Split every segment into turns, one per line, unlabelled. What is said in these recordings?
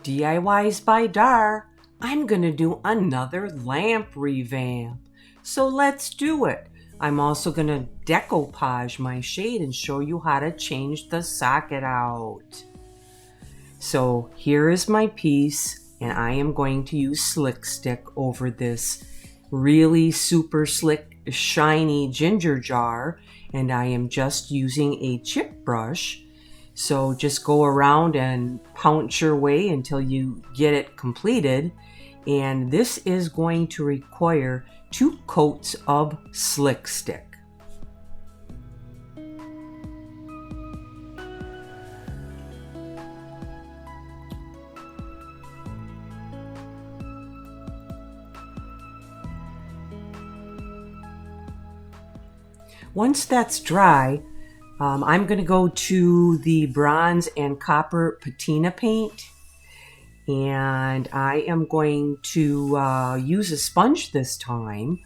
diys-by-dar. I'm gonna do another lamp revamp. So let's do it. I'm also gonna decoupage my shade and show you how to change the socket out. So here is my piece, and I am going to use slick stick over this really super slick shiny ginger jar, and I am just using a chip brush. So just go around and pounce your way until you get it completed. And this is going to require 2 coats of slick stick. Once that's dry, I'm going to go to the bronze and copper patina paint, and I am going to use a sponge this time.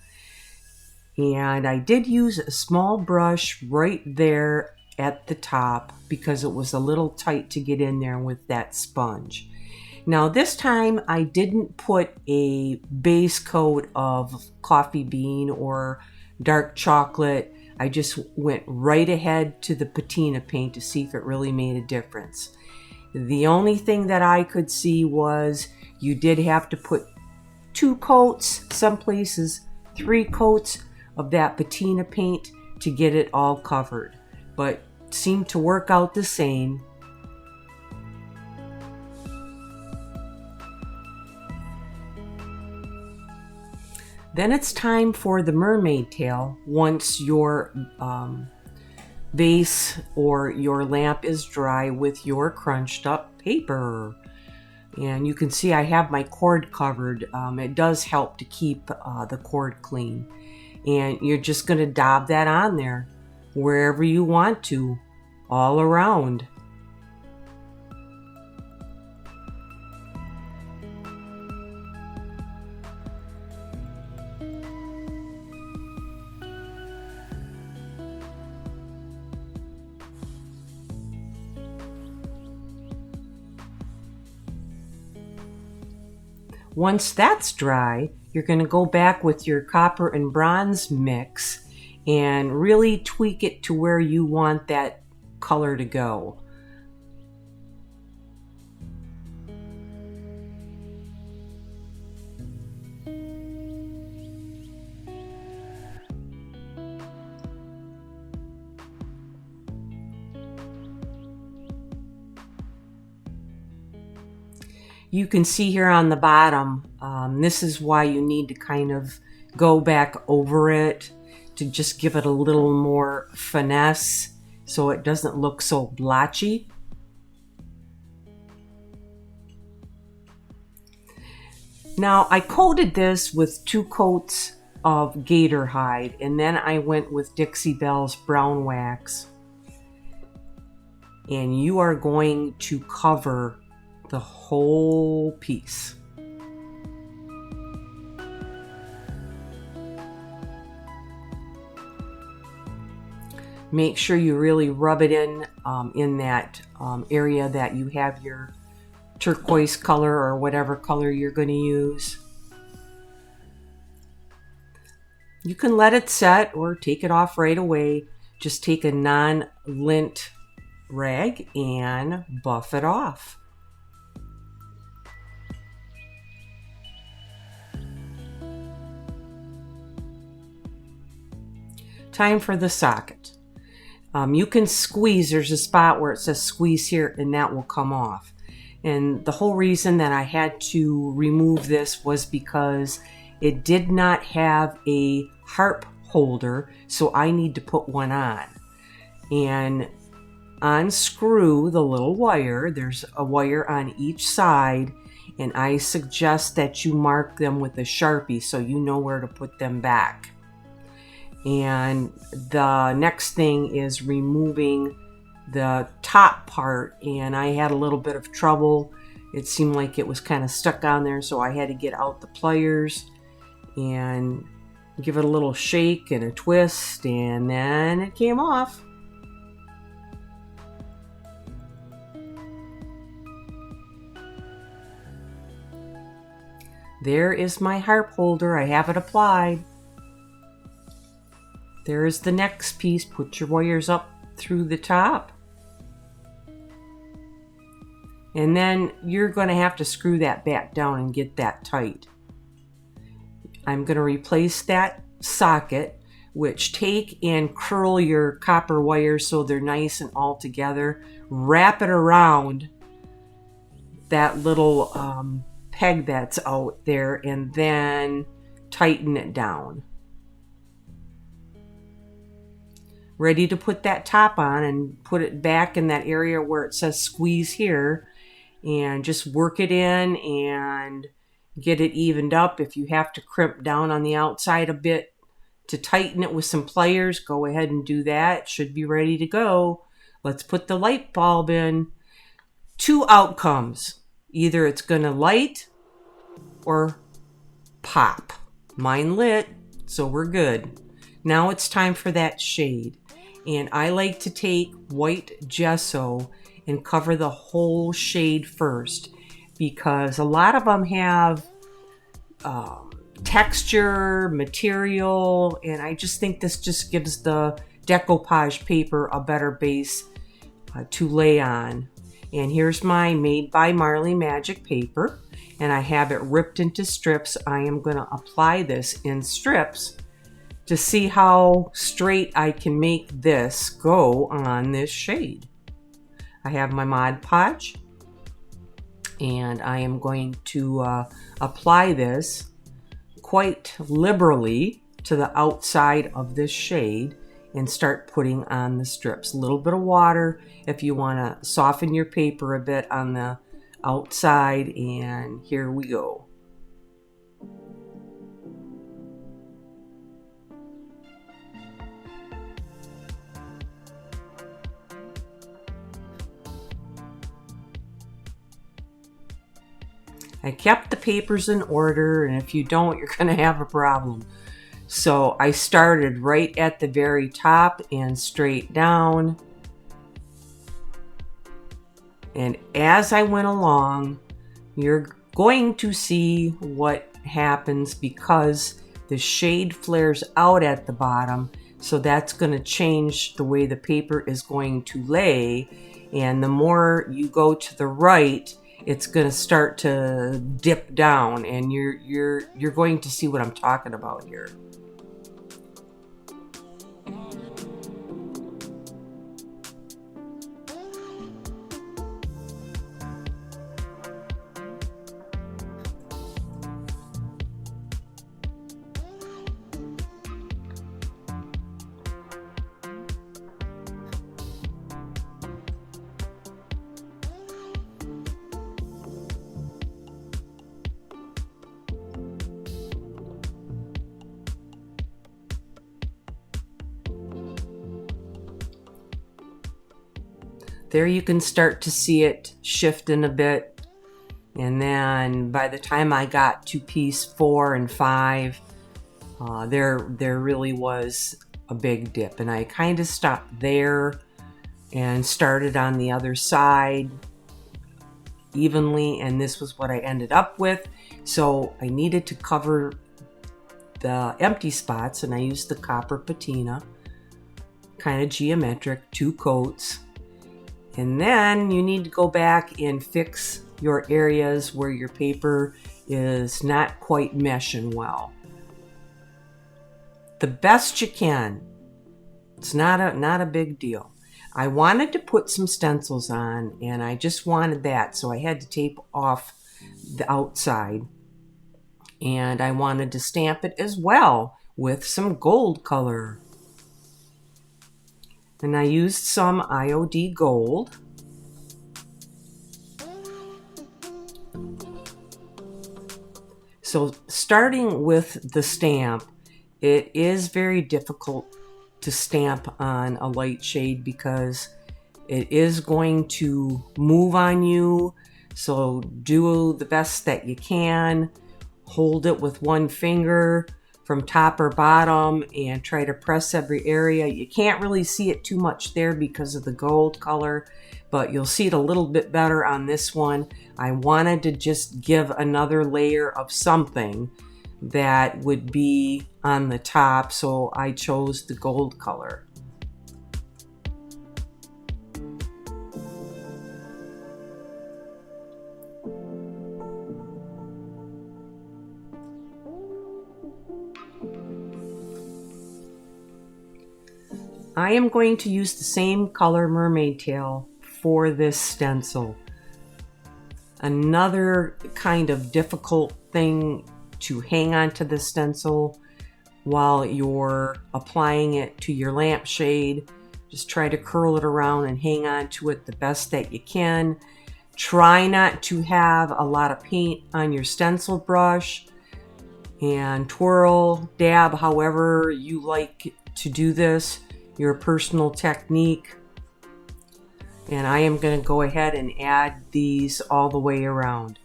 And I did use a small brush right there at the top because it was a little tight to get in there with that sponge. Now this time I didn't put a base coat of coffee bean or dark chocolate. I just went right ahead to the patina paint to see if it really made a difference. The only thing that I could see was you did have to put 2 coats, some places 3 coats of that patina paint to get it all covered, but it seemed to work out the same. Then it's time for the mermaid tail. Once your base or your lamp is dry with your crunched up paper. And you can see I have my cord covered. It does help to keep the cord clean. And you're just going to dab that on there wherever you want to, all around. Once that's dry, you're going to go back with your copper and bronze mix and really tweak it to where you want that color to go. You can see here on the bottom, this is why you need to kind of go back over it to just give it a little more finesse so it doesn't look so blotchy. Now I coated this with 2 coats of gator hide, and then I went with Dixie Belle's brown wax. And you are going to cover the whole piece. Make sure you really rub it in that area that you have your turquoise color or whatever color you're going to use. You can let it set or take it off right away. Just take a non-lint rag and buff it off. Time for the socket. You can squeeze, there's a spot where it says squeeze here, and that will come off. And the whole reason that I had to remove this was because it did not have a harp holder, so I need to put one on. And unscrew the little wire. There's a wire on each side, and I suggest that you mark them with a Sharpie so you know where to put them back. And the next thing is removing the top part, and I had a little bit of trouble. It seemed like it was kind of stuck on there, so I had to get out the pliers and give it a little shake and a twist, and then it came off. There is my harp holder. I have it applied. There is the next piece. Put your wires up through the top. And then you're going to have to screw that back down and get that tight. I'm going to replace that socket, which take and curl your copper wires so they're nice and all together. Wrap it around that little peg that's out there and then tighten it down. Ready to put that top on and put it back in that area where it says squeeze here, and just work it in and get it evened up. If you have to crimp down on the outside a bit to tighten it with some pliers, go ahead and do that. It should be ready to go. Let's put the light bulb in. Two outcomes. Either it's going to light or pop. Mine lit, so we're good. Now it's time for that shade. And I like to take white gesso and cover the whole shade first, because a lot of them have texture, material, and I just think this just gives the decoupage paper a better base to lay on. And here's my Made by Marley magic paper, and I have it ripped into strips. I am going to apply this in strips to see how straight I can make this go on this shade. I have my Mod Podge, and I am going to apply this quite liberally to the outside of this shade and start putting on the strips. A little bit of water if you want to soften your paper a bit on the outside, and here we go. I kept the papers in order, and if you don't, you're going to have a problem. So I started right at the very top and straight down. And as I went along, you're going to see what happens because the shade flares out at the bottom. So that's going to change the way the paper is going to lay. And the more you go to the right, it's going to start to dip down, and you're going to see what I'm talking about here. There you can start to see it shifting a bit. And then by the time I got to piece 4 and 5, there really was a big dip. And I kind of stopped there and started on the other side evenly. And this was what I ended up with. So I needed to cover the empty spots, and I used the copper patina, kind of geometric, 2 coats. And then you need to go back and fix your areas where your paper is not quite meshing well. The best you can. It's not a big deal. I wanted to put some stencils on, and I just wanted that, so I had to tape off the outside. And I wanted to stamp it as well with some gold color. And I used some IOD gold. So starting with the stamp, it is very difficult to stamp on a light shade because it is going to move on you. So do the best that you can. Hold it with one finger. from top or bottom and try to press every area. You can't really see it too much there because of the gold color, but you'll see it a little bit better on this one. I wanted to just give another layer of something that would be on the top, so I chose the gold color. I am going to use the same color mermaid tail for this stencil. Another kind of difficult thing to hang on to the stencil while you're applying it to your lampshade. Just try to curl it around and hang on to it the best that you can. Try not to have a lot of paint on your stencil brush, and twirl, dab, however you like to do this, your personal technique. And I am going to go ahead and add these all the way around.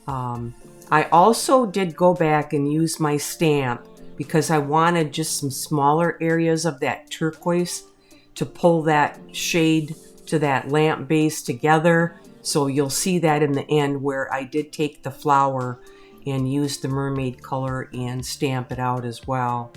I also did go back and use my stamp because I wanted just some smaller areas of that turquoise to pull that shade to that lamp base together. So you'll see that in the end where I did take the flower and use the mermaid color and stamp it out as well.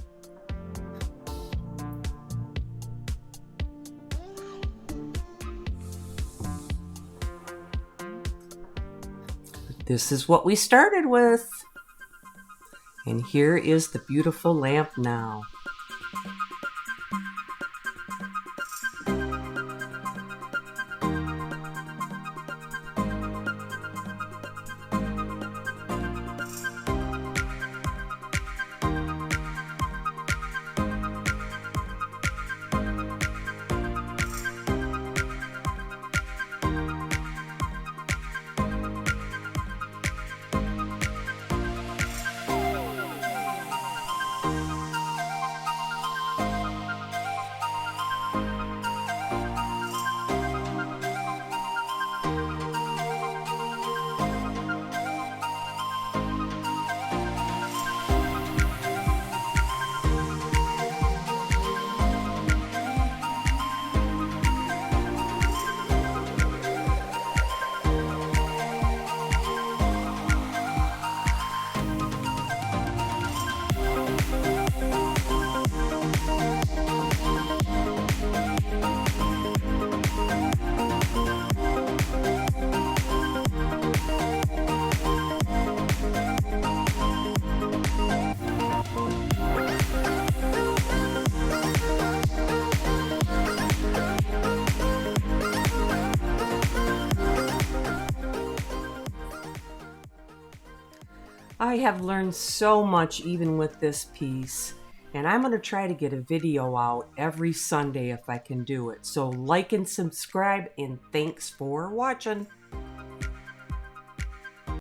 This is what we started with. And here is the beautiful lamp now. I have learned so much even with this piece, and I'm going to try to get a video out every Sunday if I can do it. So like and subscribe, and thanks for watching.